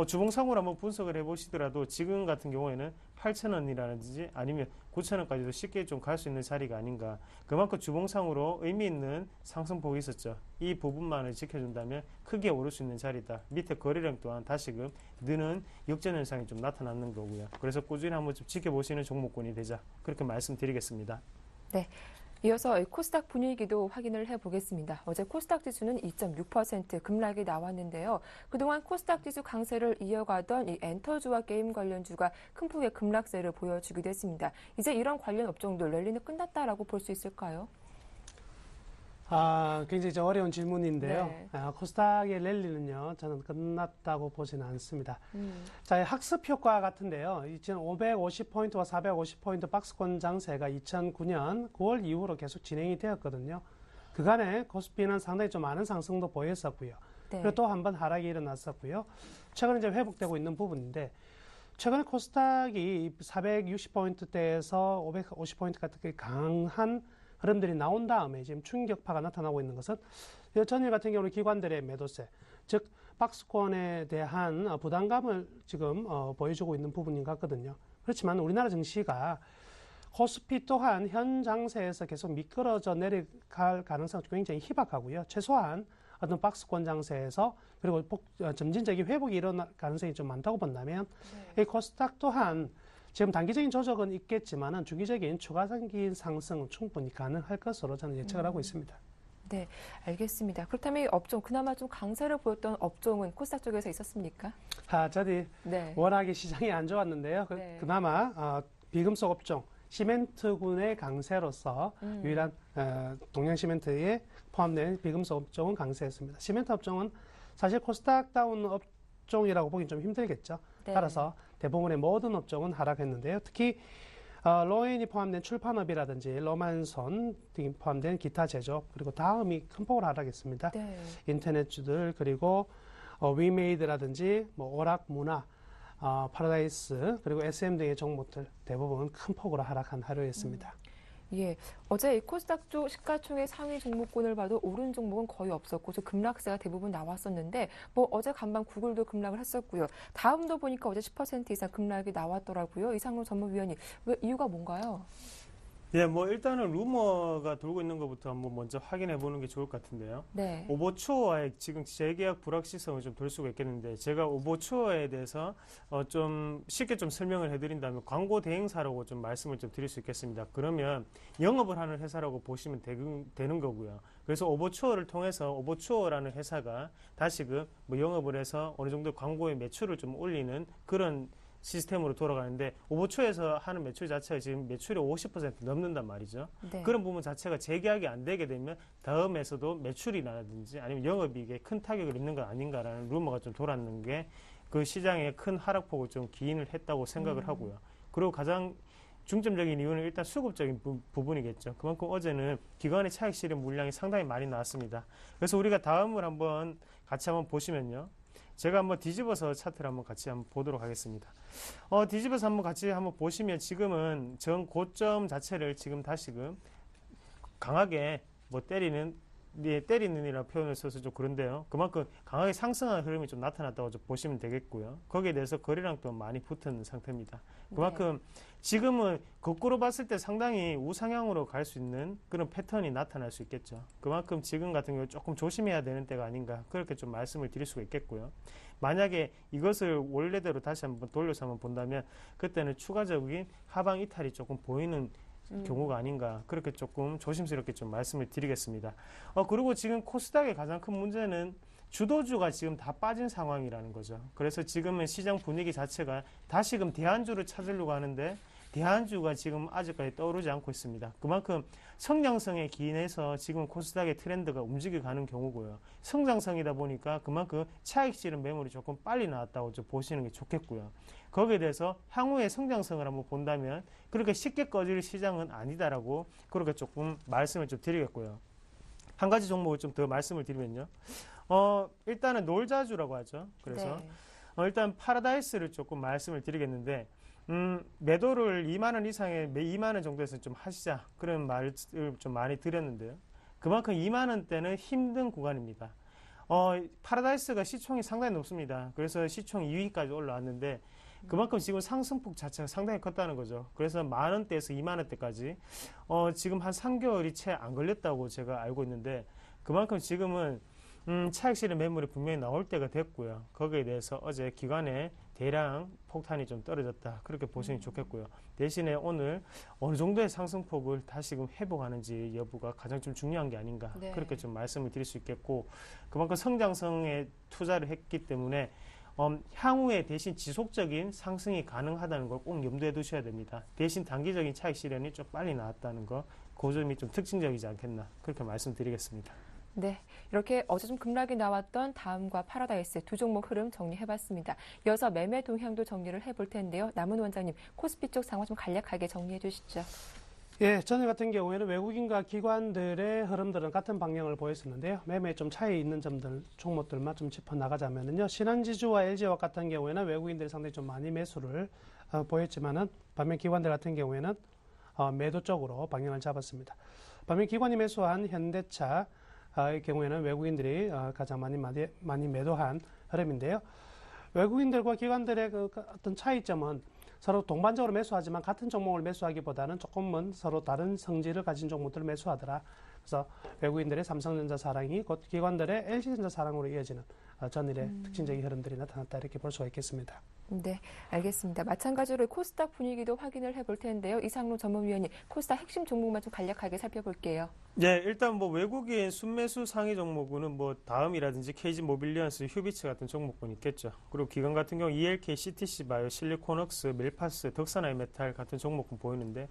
주봉상으로 한번 분석을 해보시더라도 지금 같은 경우에는 8,000원이라든지 아니면 9,000원까지도 쉽게 좀 갈 수 있는 자리가 아닌가. 그만큼 주봉상으로 의미 있는 상승폭이 있었죠. 이 부분만을 지켜준다면 크게 오를 수 있는 자리다. 밑에 거래량 또한 다시금 느는 역전 현상이 좀 나타나는 거고요. 그래서 꾸준히 한번 좀 지켜보시는 종목군이 되자, 그렇게 말씀드리겠습니다. 네. 이어서 코스닥 분위기도 확인을 해보겠습니다. 어제 코스닥 지수는 2.6% 급락이 나왔는데요. 그동안 코스닥 지수 강세를 이어가던 이 엔터주와 게임 관련주가 큰 폭의 급락세를 보여주기도 했습니다. 이제 이런 관련 업종들 랠리는 끝났다라고 볼 수 있을까요? 굉장히 좀 어려운 질문인데요. 네. 코스닥의 랠리는요, 저는 끝났다고 보지는 않습니다. 자, 학습 효과 같은데요. 2,550포인트와 450포인트 박스권 장세가 2009년 9월 이후로 계속 진행이 되었거든요. 그간에 코스피는 상당히 좀 많은 상승도 보였었고요. 네. 그리고 또 한 번 하락이 일어났었고요. 최근에 이제 회복되고 있는 부분인데, 최근에 코스닥이 460포인트대에서 550포인트 같은 강한 흐름들이 나온 다음에 지금 충격파가 나타나고 있는 것은 전일 같은 경우는 기관들의 매도세, 즉 박스권에 대한 부담감을 지금 보여주고 있는 부분인 것 같거든요. 그렇지만 우리나라 증시가 코스피 또한 현 장세에서 계속 미끄러져 내려갈 가능성이 굉장히 희박하고요. 최소한 어떤 박스권 장세에서 그리고 점진적인 회복이 일어날 가능성이 좀 많다고 본다면 이 코스닥 또한 지금 단기적인 조정은 있겠지만은 중기적인 추가적인 상승은 충분히 가능할 것으로 저는 예측을 하고 있습니다. 네, 알겠습니다. 그렇다면 이 업종, 그나마 좀 강세를 보였던 업종은 코스닥 쪽에서 있었습니까? 저도 네. 워낙에 시장이 안 좋았는데요. 네. 그나마 비금속 업종, 시멘트군의 강세로서 유일한 동양시멘트에 포함된 비금속 업종은 강세였습니다. 시멘트 업종은 사실 코스닥다운 업종이라고 보기 좀 힘들겠죠. 네. 따라서 대부분의 모든 업종은 하락했는데요. 특히 로엔이 포함된 출판업이라든지 로만손 등이 포함된 기타 제조업, 그리고 다음이 큰 폭으로 하락했습니다. 네. 인터넷주들, 그리고 위메이드라든지 오락 문화, 파라다이스, 그리고 SM 등의 종목들 대부분 큰 폭으로 하락한 하루였습니다. 예, 어제 이 코스닥 쪽 시가총액 상위 종목군을 봐도 오른 종목은 거의 없었고 저 급락세가 대부분 나왔었는데 어제 간밤 구글도 급락을 했었고요. 다음도 보니까 어제 10% 이상 급락이 나왔더라고요. 이상로 전문위원이 왜 이유가 뭔가요? 네, 일단은 루머가 돌고 있는 것부터 한번 먼저 확인해 보는 게 좋을 것 같은데요. 네. 오버추어와의 지금 재계약 불확실성을 좀 덜 수가 있겠는데, 제가 오버추어에 대해서 좀 쉽게 좀 설명을 해드린다면 광고 대행사라고 좀 말씀을 좀 드릴 수 있겠습니다. 그러면 영업을 하는 회사라고 보시면 되는 거고요. 그래서 오버추어를 통해서 오버추어라는 회사가 다시금 영업을 해서 어느 정도 광고의 매출을 좀 올리는 그런 시스템으로 돌아가는데, 오버추어에서 하는 매출 자체가 지금 매출의 50% 넘는단 말이죠. 네. 그런 부분 자체가 재계약이 안 되게 되면 다음에서도 매출이라든지 아니면 영업이익에 큰 타격을 입는 건 아닌가라는 루머가 좀 돌았는 게 그 시장에 큰 하락폭을 좀 기인을 했다고 생각을 하고요. 그리고 가장 중점적인 이유는 일단 수급적인 부분이겠죠. 그만큼 어제는 기관의 차익 실현 물량이 상당히 많이 나왔습니다. 그래서 우리가 다음을 같이 한번 보시면요. 제가 한번 뒤집어서 차트를 한번 같이 한번 보도록 하겠습니다. 뒤집어서 같이 한번 보시면 지금은 전 고점 자체를 지금 다시금 강하게 때리는이라는 표현을 써서 좀 그런데요. 그만큼 강하게 상승하는 흐름이 좀 나타났다고 좀 보시면 되겠고요. 거기에 대해서 거래량 또 많이 붙은 상태입니다. 그만큼 지금은 거꾸로 봤을 때 상당히 우상향으로 갈 수 있는 그런 패턴이 나타날 수 있겠죠. 그만큼 지금 같은 경우 조금 조심해야 되는 때가 아닌가, 그렇게 좀 말씀을 드릴 수가 있겠고요. 만약에 이것을 원래대로 다시 한번 돌려서 한번 본다면 그때는 추가적인 하방 이탈이 조금 보이는 경우가 아닌가, 그렇게 조금 조심스럽게 좀 말씀을 드리겠습니다. 그리고 지금 코스닥의 가장 큰 문제는 주도주가 지금 다 빠진 상황이라는 거죠. 그래서 지금은 시장 분위기 자체가 다시금 대안주를 찾으려고 하는데 대안주가 지금 아직까지 떠오르지 않고 있습니다. 그만큼 성장성에 기인해서 지금 코스닥의 트렌드가 움직여가는 경우고요. 성장성이다 보니까 그만큼 차익 실현 매물이 조금 빨리 나왔다고 좀 보시는 게 좋겠고요. 거기에 대해서 향후의 성장성을 한번 본다면 그렇게 쉽게 꺼질 시장은 아니다라고 그렇게 조금 말씀을 좀 드리겠고요. 한 가지 종목을 좀 더 말씀을 드리면요. 일단은 놀자주라고 하죠. 그래서 일단 파라다이스를 조금 말씀을 드리겠는데, 매도를 2만 원 이상의 2만 원 정도에서 좀 하시자, 그런 말을 좀 많이 드렸는데요. 그만큼 2만 원대는 힘든 구간입니다. 파라다이스가 시총이 상당히 높습니다. 그래서 시총 2위까지 올라왔는데 그만큼 지금 상승폭 자체가 상당히 컸다는 거죠. 그래서 만 원대에서 2만 원대까지 지금 한 3개월이 채 안 걸렸다고 제가 알고 있는데, 그만큼 지금은 차익 실현 매물이 분명히 나올 때가 됐고요. 거기에 대해서 어제 기관의 대량 폭탄이 좀 떨어졌다, 그렇게 보시면 좋겠고요. 대신에 오늘 어느 정도의 상승폭을 다시금 회복하는지 여부가 가장 좀 중요한 게 아닌가, 그렇게 좀 말씀을 드릴 수 있겠고, 그만큼 성장성에 투자를 했기 때문에 향후에 대신 지속적인 상승이 가능하다는 걸 꼭 염두에 두셔야 됩니다. 대신 단기적인 차익 실현이 좀 빨리 나왔다는 거, 그 점이 좀 특징적이지 않겠나, 그렇게 말씀드리겠습니다. 네, 이렇게 어제 좀 급락이 나왔던 다음과 파라다이스 두 종목 흐름 정리해봤습니다. 이어서 매매 동향도 정리를 해볼 텐데요. 남은 원장님, 코스피 쪽 상황 좀 간략하게 정리해 주시죠. 예, 전일 같은 경우에는 외국인과 기관들의 흐름들은 같은 방향을 보였었는데요. 매매에 좀 차이 있는 점들, 종목들만 좀 짚어나가자면요. 신한지주와 LG화학 같은 경우에는 외국인들이 상당히 좀 많이 매수를 보였지만은, 반면 기관들 같은 경우에는 매도 쪽으로 방향을 잡았습니다. 반면 기관이 매수한 현대차 의 경우에는 외국인들이 가장 많이 매도한 흐름인데요. 외국인들과 기관들의 어떤 차이점은 서로 동반적으로 매수하지만 같은 종목을 매수하기보다는 조금은 서로 다른 성질을 가진 종목들을 매수하더라, 그래서 외국인들의 삼성전자 사랑이 곧 기관들의 LG전자 사랑으로 이어지는 전일의 특징적인 흐름들이 나타났다 이렇게 볼 수가 있겠습니다. 네, 알겠습니다. 마찬가지로 코스닥 분위기도 확인을 해볼 텐데요. 이상로 전문위원님, 코스닥 핵심 종목만 좀 간략하게 살펴볼게요. 네, 일단 뭐 외국인 순매수 상위 종목은 뭐 다음이라든지 KG모빌리언스, 휴비츠 같은 종목군 있겠죠. 그리고 기관 같은 경우 ELK, CTC 바이오, 실리콘웍스, 밀파스, 덕산아이메탈 같은 종목군 보이는데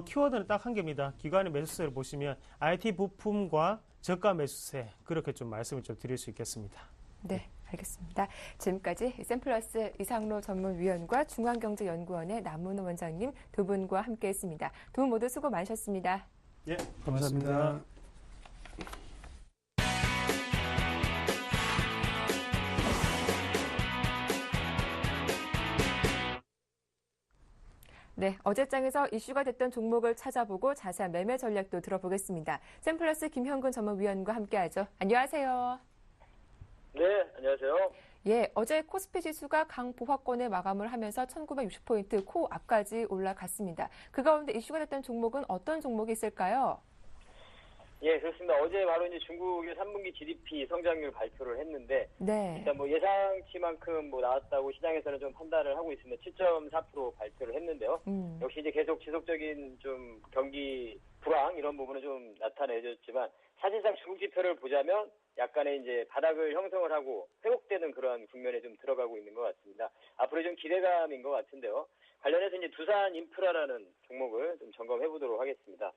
키워드는 딱 한 개입니다. 기관의 매수세를 보시면 IT 부품과 저가 매수세 그렇게 좀 말씀을 좀 드릴 수 있겠습니다. 네, 알겠습니다. 지금까지 샘플러스 이상로 전문위원과 중앙경제연구원의 남문호 원장님 두 분과 함께했습니다. 두 분 모두 수고 많으셨습니다. 예, 고맙습니다. 네, 어제장에서 이슈가 됐던 종목을 찾아보고 자세한 매매 전략도 들어보겠습니다. 샘플러스 김현근 전문위원과 함께하죠. 안녕하세요. 네, 안녕하세요. 예, 어제 코스피 지수가 강보합권에 마감을 하면서 1960포인트 코앞까지 올라갔습니다. 그 가운데 이슈가 됐던 종목은 어떤 종목이 있을까요? 예, 그렇습니다. 어제 바로 이제 중국의 3분기 GDP 성장률 발표를 했는데, 네. 일단 뭐 예상치만큼 뭐 나왔다고 시장에서는 좀 판단을 하고 있습니다. 7.4% 발표를 했는데요. 역시 이제 계속 지속적인 좀 경기 불황 이런 부분은 좀 나타내졌지만, 사실상 중국 지표를 보자면 약간의 이제 바닥을 형성을 하고 회복되는 그런 국면에 좀 들어가고 있는 것 같습니다. 앞으로 좀 기대감인 것 같은데요. 관련해서 이제 두산 인프라라는 종목을 좀 점검해 보도록 하겠습니다.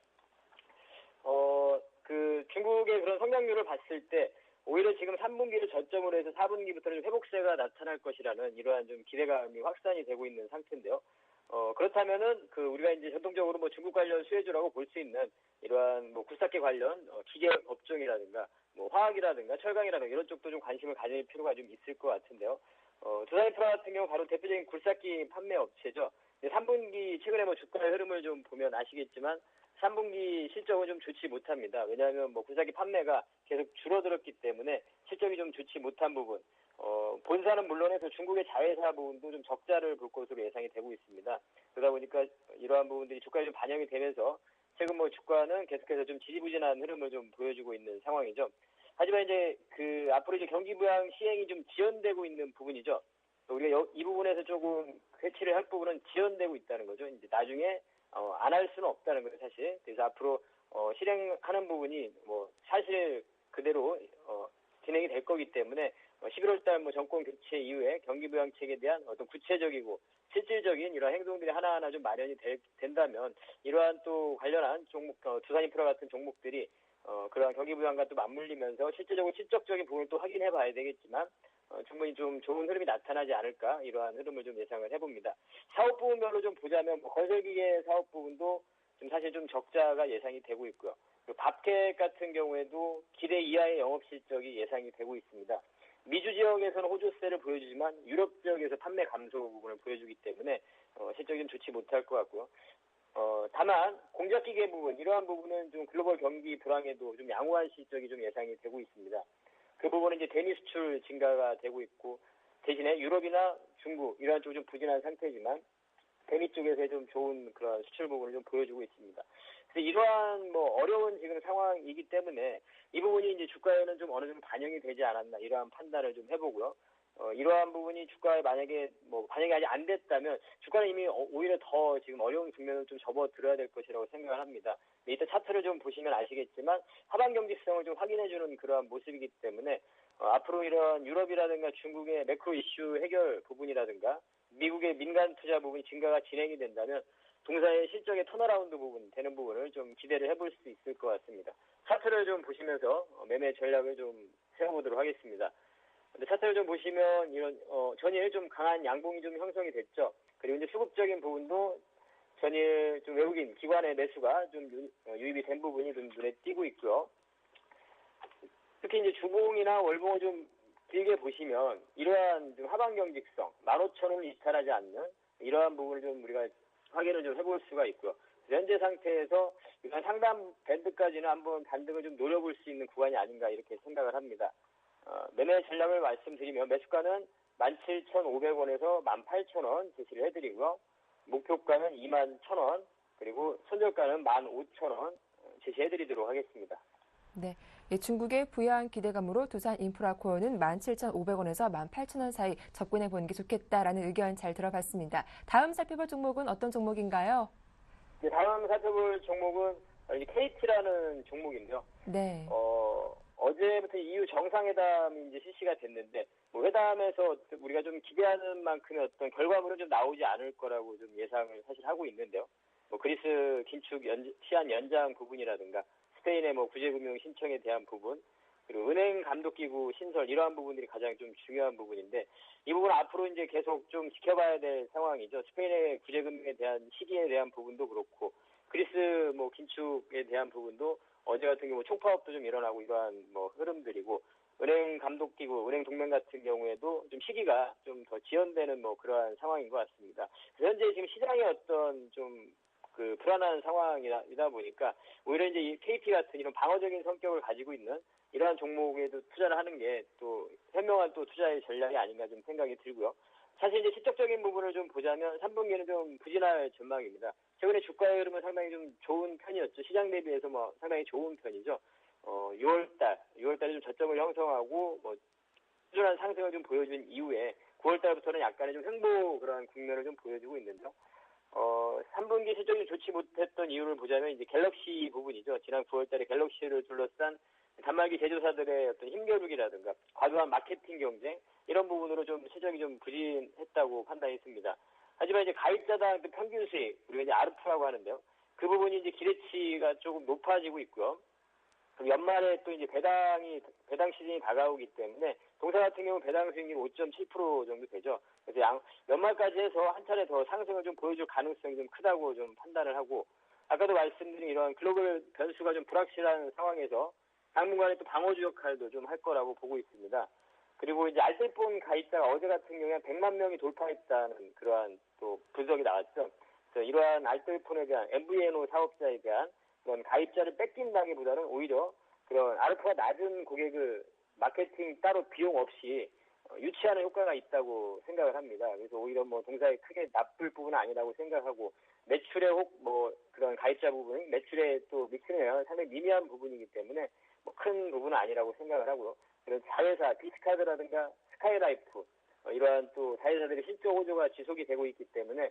중국의 그런 성장률을 봤을 때 오히려 지금 3분기를 저점으로 해서 4분기부터는 회복세가 나타날 것이라는 이러한 좀 기대감이 확산이 되고 있는 상태인데요. 그렇다면은 우리가 이제 전통적으로 뭐 중국 관련 수혜주라고 볼 수 있는 이러한 뭐 굴삭기 관련 기계 업종이라든가 뭐 화학이라든가 철강이라든가 이런 쪽도 좀 관심을 가질 필요가 좀 있을 것 같은데요. 두산인프라 같은 경우 바로 대표적인 굴삭기 판매 업체죠. 3분기 최근에 뭐 주가의 흐름을 좀 보면 아시겠지만 3분기 실적은 좀 좋지 못합니다. 왜냐하면 뭐 굴삭기 판매가 계속 줄어들었기 때문에 실적이 좀 좋지 못한 부분. 본사는 물론해서 중국의 자회사 부분도 좀 적자를 볼 것으로 예상이 되고 있습니다. 그러다 보니까 이러한 부분들이 주가에 좀 반영이 되면서 최근 뭐 주가는 계속해서 좀 지지부진한 흐름을 좀 보여주고 있는 상황이죠. 하지만 이제 앞으로 이제 경기 부양 시행이 좀 지연되고 있는 부분이죠. 우리가 이 부분에서 조금 회치를 할 부분은 지연되고 있다는 거죠. 이제 나중에 안 할 수는 없다는 거예요, 사실. 그래서 앞으로 실행하는 부분이 뭐 사실 그대로 진행이 될 거기 때문에 11월 달 뭐 정권 교체 이후에 경기 부양책에 대한 어떤 구체적이고 실질적인 이러한 행동들이 하나하나 좀 마련이 된다면 이러한 또 관련한 종목, 두산인프라 같은 종목들이 그러한 경기 부양과 또 맞물리면서 실질적으로 실적적인 부분을 또 확인해 봐야 되겠지만 충분히 좀 좋은 흐름이 나타나지 않을까 이러한 흐름을 좀 예상을 해봅니다. 사업 부분별로 좀 보자면 뭐 건설기계 사업 부분도 좀 사실 좀 적자가 예상이 되고 있고요. 그리고 밥켓 같은 경우에도 기대 이하의 영업 실적이 예상이 되고 있습니다. 미주 지역에서는 호조세를 보여주지만 유럽 지역에서 판매 감소 부분을 보여주기 때문에 실적이 좀 좋지 못할 것 같고요. 다만 공작기계 부분 이러한 부분은 좀 글로벌 경기 불황에도 좀 양호한 실적이 좀 예상이 되고 있습니다. 그 부분은 이제 대미 수출 증가가 되고 있고 대신에 유럽이나 중국 이러한 쪽이 좀 부진한 상태지만 대미 쪽에서 좀 좋은 그런 수출 부분을 좀 보여주고 있습니다. 그래서 이러한 뭐 어려운 지금 상황이기 때문에 이 부분이 이제 주가에는 좀 어느 정도 반영이 되지 않았나 이러한 판단을 좀 해보고요. 이러한 부분이 주가에 만약에 뭐 반영이 아직 안 됐다면 주가는 이미 오히려 더 지금 어려운 국면을 좀 접어들어야 될 것이라고 생각을 합니다. 이따 차트를 좀 보시면 아시겠지만 하반 경직성을 좀 확인해주는 그러한 모습이기 때문에 앞으로 이런 유럽이라든가 중국의 매크로 이슈 해결 부분이라든가 미국의 민간 투자 부분이 증가가 진행이 된다면 동사의 실적의 턴어라운드 부분 되는 부분을 좀 기대를 해볼 수 있을 것 같습니다. 차트를 좀 보시면서 매매 전략을 좀 세워보도록 하겠습니다. 근데 차트를 좀 보시면 이런 전일 좀 강한 양봉이 좀 형성이 됐죠. 그리고 이제 수급적인 부분도 전일 좀 외국인 기관의 매수가 좀 유입이 된 부분이 좀 눈에 띄고 있고요. 특히 이제 주봉이나 월봉을 좀 길게 보시면 이러한 좀 하방 경직성 15,000원을 이탈하지 않는 이러한 부분을 좀 우리가 확인을 좀 해볼 수가 있고요. 현재 상태에서 상단 밴드까지는 한번 반등을 좀 노려볼 수 있는 구간이 아닌가 이렇게 생각을 합니다. 매매 전략을 말씀드리면 매수가는 17,500원에서 18,000원 제시를 해드리고요. 목표가는 21,000원 그리고 손절가는 15,000원 제시해드리도록 하겠습니다. 네, 중국의 부유한 기대감으로 두산 인프라코어는 17,500원에서 18,000원 사이 접근해 보는 게 좋겠다라는 의견 잘 들어봤습니다. 다음 살펴볼 종목은 어떤 종목인가요? 네, 다음 살펴볼 종목은 KT라는 종목인데요. 네. 어제부터 EU 정상회담이 이제 실시가 됐는데, 뭐 회담에서 우리가 좀 기대하는 만큼의 어떤 결과물은 좀 나오지 않을 거라고 좀 예상을 사실 하고 있는데요. 뭐 그리스 긴축 시한 연장 부분이라든가, 스페인의 뭐 구제금융 신청에 대한 부분, 그리고 은행 감독기구 신설 이러한 부분들이 가장 좀 중요한 부분인데, 이 부분 앞으로 이제 계속 좀 지켜봐야 될 상황이죠. 스페인의 구제금융에 대한 시기에 대한 부분도 그렇고, 그리스 뭐 긴축에 대한 부분도 어제 같은 경우 총파업도 좀 일어나고 이러한 뭐 흐름들이고, 은행 감독기구, 은행 동맹 같은 경우에도 좀 시기가 좀 더 지연되는 뭐 그러한 상황인 것 같습니다. 현재 지금 시장의 어떤 좀 그 불안한 상황이다 보니까 오히려 이제 이 KT 같은 이런 방어적인 성격을 가지고 있는 이러한 종목에도 투자를 하는 게 또 현명한 또 투자의 전략이 아닌가 좀 생각이 들고요. 사실 이제 실적적인 부분을 좀 보자면 3분기는 좀 부진할 전망입니다. 최근에 주가의 흐름은 상당히 좀 좋은 편이었죠. 시장 대비해서 뭐 상당히 좋은 편이죠. 6월달에 좀 저점을 형성하고 뭐 꾸준한 상승을 좀 보여준 이후에 9월달부터는 약간의 좀 횡보 그런 국면을 좀 보여주고 있는데요. 3분기 실적이 좋지 못했던 이유를 보자면 이제 갤럭시 부분이죠. 지난 9월달에 갤럭시를 둘러싼 단말기 제조사들의 어떤 힘겨루기라든가 과도한 마케팅 경쟁 이런 부분으로 좀 실적이 좀 부진했다고 판단했습니다. 하지만 이제 가입자당 평균 수익 우리가 이제 아르프라고 하는데요. 그 부분이 이제 기대치가 조금 높아지고 있고요. 그럼 연말에 또 이제 배당 시즌이 다가오기 때문에 동사 같은 경우 배당 수익률 5.7% 정도 되죠. 그래서 연말까지 해서 한 차례 더 상승을 좀 보여줄 가능성이 좀 크다고 좀 판단을 하고, 아까도 말씀드린 이런 글로벌 변수가 좀 불확실한 상황에서 당분간에 또 방어주 역할도 좀 할 거라고 보고 있습니다. 그리고 이제 알뜰폰 가입자가 어제 같은 경우에 100만 명이 돌파했다는 그러한 또 분석이 나왔죠. 그래서 이러한 알뜰폰에 대한 MVNO 사업자에 대한 그런 가입자를 뺏긴다기보다는 오히려 그런 아르파가 낮은 고객을 마케팅 따로 비용 없이 유치하는 효과가 있다고 생각을 합니다. 그래서 오히려 뭐 동사에 크게 나쁠 부분은 아니라고 생각하고, 매출의 뭐 그런 가입자 부분, 매출에 또 미치는 영향은 상당히 미미한 부분이기 때문에 뭐 큰 부분은 아니라고 생각을 하고요. 그런 자회사, 디스카드라든가 스카이라이프 이러한 또 자회사들의 실적 호조가 지속이 되고 있기 때문에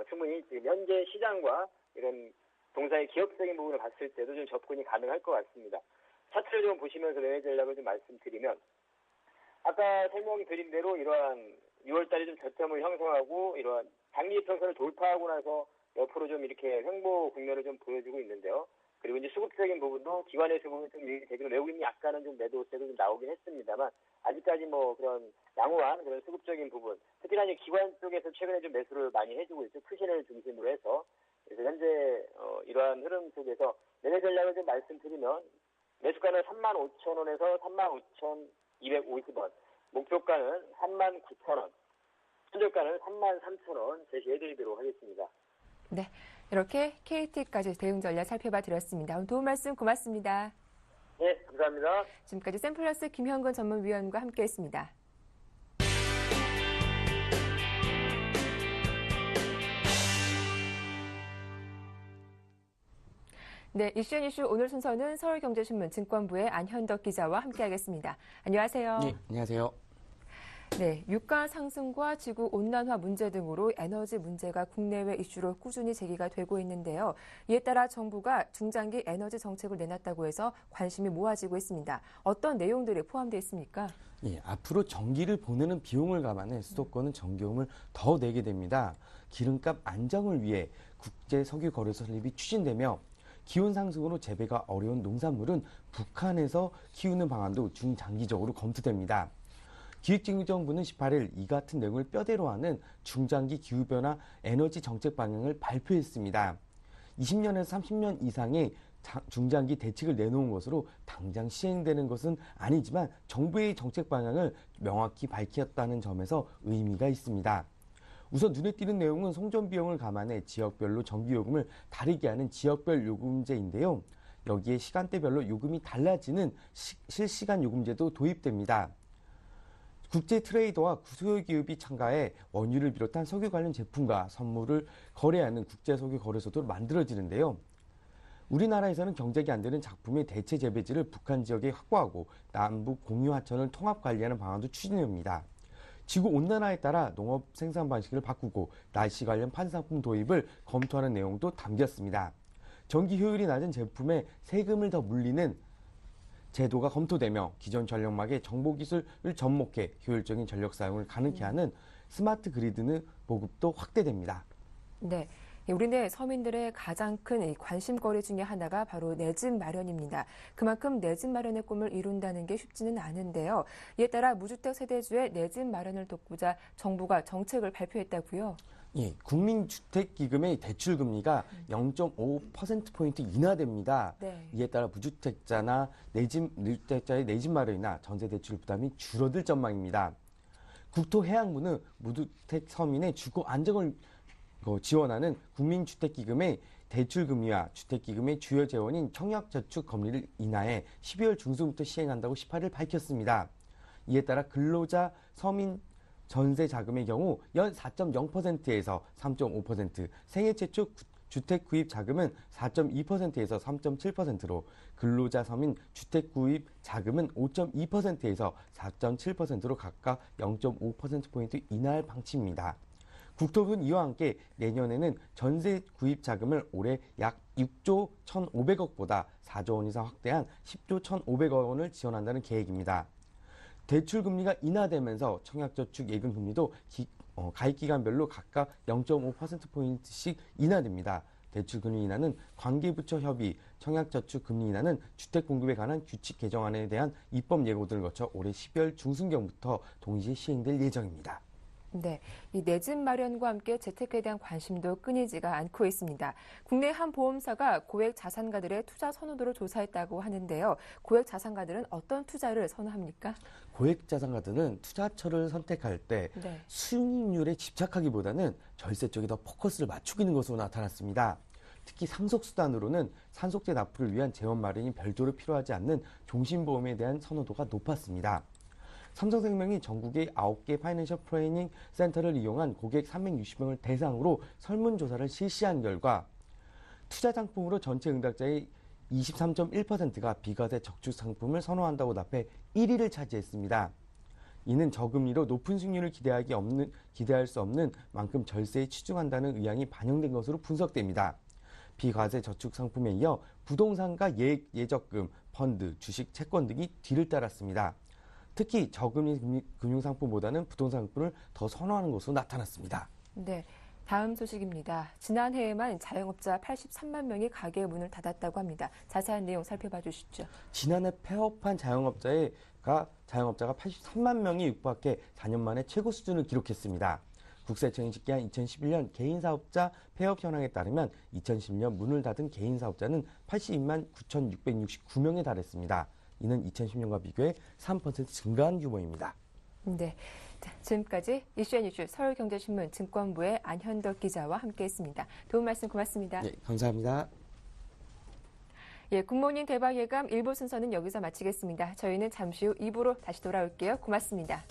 충분히 지금 현재 시장과 이런 동사의 기업적인 부분을 봤을 때도 좀 접근이 가능할 것 같습니다. 차트를 좀 보시면서 매매 전략을 좀 말씀드리면, 아까 설명드린 대로 이러한 6월달에 좀 저점을 형성하고 이러한 장기평선을 돌파하고 나서 옆으로 좀 이렇게 횡보 국면을 좀 보여주고 있는데요. 그리고 이제 수급적인 부분도 기관에서 보면 좀 되게 외국인이 약간은 좀 매도세도 좀 나오긴 했습니다만, 아직까지 뭐 그런 양호한 그런 수급적인 부분, 특히나 이제 기관 쪽에서 최근에 좀 매수를 많이 해주고 있죠. 투신을 중심으로 해서. 그래서 현재 이러한 흐름 속에서 매매 전략을 좀 말씀드리면, 매수가는 35,000원에서 35,250원, 목표가는 39,000원, 손절가는 33,000원 제시해드리도록 하겠습니다. 네, 이렇게 KT까지 대응 전략 살펴봐 드렸습니다. 오늘 도움 말씀 고맙습니다. 네, 감사합니다. 지금까지 샘플러스 김현근 전문위원과 함께했습니다. 네, 이슈 오늘 순서는 서울경제신문 증권부의 안현덕 기자와 함께하겠습니다. 안녕하세요. 네, 안녕하세요. 네, 유가 상승과 지구 온난화 문제 등으로 에너지 문제가 국내외 이슈로 꾸준히 제기가 되고 있는데요. 이에 따라 정부가 중장기 에너지 정책을 내놨다고 해서 관심이 모아지고 있습니다. 어떤 내용들이 포함되어 있습니까? 예, 앞으로 전기를 보내는 비용을 감안해 수도권은 전기요금을 더 내게 됩니다. 기름값 안정을 위해 국제 석유 거래소 설립이 추진되며, 기온 상승으로 재배가 어려운 농산물은 북한에서 키우는 방안도 중장기적으로 검토됩니다. 기획재정부는 18일 이 같은 내용을 뼈대로 하는 중장기 기후변화 에너지 정책 방향을 발표했습니다. 20년에서 30년 이상의 중장기 대책을 내놓은 것으로 당장 시행되는 것은 아니지만 정부의 정책 방향을 명확히 밝혔다는 점에서 의미가 있습니다. 우선 눈에 띄는 내용은 송전 비용을 감안해 지역별로 전기요금을 다르게 하는 지역별 요금제인데요. 여기에 시간대별로 요금이 달라지는 실시간 요금제도 도입됩니다. 국제 트레이더와 소요기업이 참가해 원유를 비롯한 석유 관련 제품과 선물을 거래하는 국제 석유 거래소도 만들어지는데요. 우리나라에서는 경작이 안 되는 작품의 대체 재배지를 북한 지역에 확보하고 남북 공유 하천을 통합 관리하는 방안도 추진됩니다. 지구 온난화에 따라 농업 생산 방식을 바꾸고 날씨 관련 판상품 도입을 검토하는 내용도 담겼습니다. 전기 효율이 낮은 제품에 세금을 더 물리는 제도가 검토되며 기존 전력망의 정보기술을 접목해 효율적인 전력 사용을 가능케 하는 스마트 그리드는 보급도 확대됩니다. 네. 우리네 서민들의 가장 큰 관심거리 중에 하나가 바로 내 집 마련입니다. 그만큼 내 집 마련의 꿈을 이룬다는 게 쉽지는 않은데요. 이에 따라 무주택 세대주의 내 집 마련을 돕고자 정부가 정책을 발표했다고요? 예, 국민주택기금의 대출금리가 0.5%포인트 인하됩니다. 네. 이에 따라 무주택자나 무주택자의 내 집 마련이나 전세대출 부담이 줄어들 전망입니다. 국토해양부는 무주택 서민의 주거 안정을 지원하는 국민주택기금의 대출금리와 주택기금의 주요 재원인 청약저축 금리를 인하해 12월 중순부터 시행한다고 18일 밝혔습니다. 이에 따라 근로자 서민 전세 자금의 경우 연 4.0%에서 3.5%, 생애 최초 주택 구입 자금은 4.2%에서 3.7%로 근로자 서민 주택 구입 자금은 5.2%에서 4.7%로 각각 0.5%포인트 인하할 방침입니다. 국토부는 이와 함께 내년에는 전세 구입 자금을 올해 약 6조 1,500억보다 4조 원 이상 확대한 10조 1,500억 원을 지원한다는 계획입니다. 대출 금리가 인하되면서 청약저축 예금 금리도 가입 기간별로 각각 0.5%포인트씩 인하됩니다. 대출 금리 인하는 관계부처 협의, 청약저축 금리 인하는 주택 공급에 관한 규칙 개정안에 대한 입법 예고들을 거쳐 올해 12월 중순경부터 동시에 시행될 예정입니다. 네, 이 내 집 마련과 함께 재테크에 대한 관심도 끊이지가 않고 있습니다. 국내 한 보험사가 고액 자산가들의 투자 선호도를 조사했다고 하는데요. 고액 자산가들은 어떤 투자를 선호합니까? 고액 자산가들은 투자처를 선택할 때 네. 수익률에 집착하기보다는 절세 쪽에 더 포커스를 맞추고 있는 것으로 나타났습니다. 특히 상속수단으로는 산속재 납부를 위한 재원 마련이 별도로 필요하지 않는 종신보험에 대한 선호도가 높았습니다. 삼성생명이 전국의 9개 파이낸셜 플래닝 센터를 이용한 고객 360명을 대상으로 설문조사를 실시한 결과 투자 상품으로 전체 응답자의 23.1%가 비과세 저축 상품을 선호한다고 답해 1위를 차지했습니다. 이는 저금리로 높은 수익률을 기대할 수 없는 만큼 절세에 치중한다는 의향이 반영된 것으로 분석됩니다. 비과세 저축 상품에 이어 부동산과 예적금, 펀드, 주식, 채권 등이 뒤를 따랐습니다. 특히 저금리 금융상품보다는 부동산 상품을 더 선호하는 것으로 나타났습니다. 네, 다음 소식입니다. 지난해에만 자영업자 83만 명이 가게 문을 닫았다고 합니다. 자세한 내용 살펴봐 주시죠. 지난해 폐업한 자영업자가 83만 명이 육박해 4년 만에 최고 수준을 기록했습니다. 국세청이 집계한 2011년 개인사업자 폐업 현황에 따르면 2010년 문을 닫은 개인사업자는 82만 9,669명에 달했습니다. 이는 2010년과 비교해 3% 증가한 규모입니다. 네, 자, 지금까지 이슈앤이슈 서울경제신문 증권부의 안현덕 기자와 함께했습니다. 도움 말씀 고맙습니다. 네, 감사합니다. 예, 굿모닝 대박 예감 1부 순서는 여기서 마치겠습니다. 저희는 잠시 후 2부로 다시 돌아올게요. 고맙습니다.